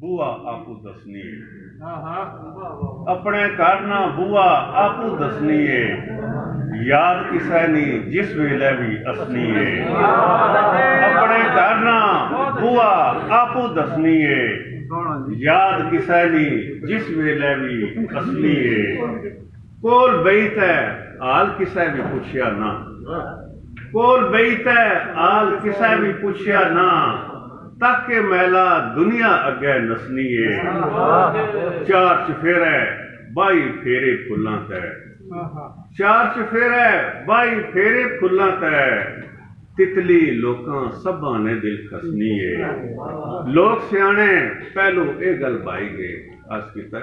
ਬੂਆ ਆਪੂ ਦਸਨੀ ਏ। ਆਪਣੇ ਘਰ ਨਾ ਬੂਆ ਆਪੂ ਦਸਨੀ ਏ, ਯਾਦ ਕਿਸੈ ਨੀ ਜਿਸ ਵੇਲੇ ਵੀ असनी ਏ। ਆਪਣੇ ਘਰ ਨਾ ਬੂਆ ਆਪੂ ਦਸਨੀ ਏ, याद किसै नी जिस वेले भी असनी है। कोल बईत है हाल किसै भी पुछया ना, कोल बईत है हाल किसै भी पुछया ना, तक के मैला दुनिया अगे नसनी है। चार चफेरे बाई फेरे फुल्लां ते, चार चफेरे बाई फेरे फुल्लां ते, तितली लोकां सभा ने दिल खसनी है। लोग सियाने पहलू ये गल भाई गए, अस कीता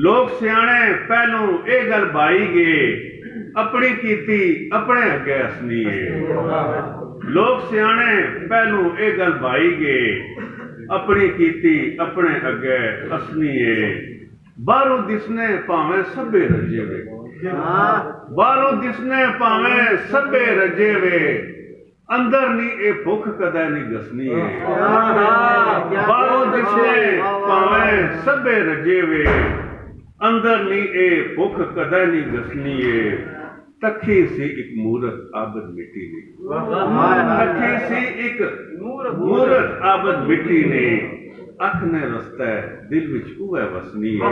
लोग सियाने पहलू ये गल भाई गए, अपनी कीती अपने अगे हसनी है। लोग सियाने पहलू ये गल भाई गए, अपनी कीती अपने अगे हसनी है। बाहरों दिसने भावें सभे रजे वे, बाहरों दिसने भावें सभे रजे वे, अंदर नी ए भुख कदे नी गसनी है। बाहरों दिसने भावें सभे रजे वे, अंदर नी ए भुख कदे नी गसनी है। तखी सी एक मूरत आबद मिट्टी ने, तखी सी एक मूरत आबद मिट्टी ने, अख ने रस्ता दिल विच उवे वसनी है।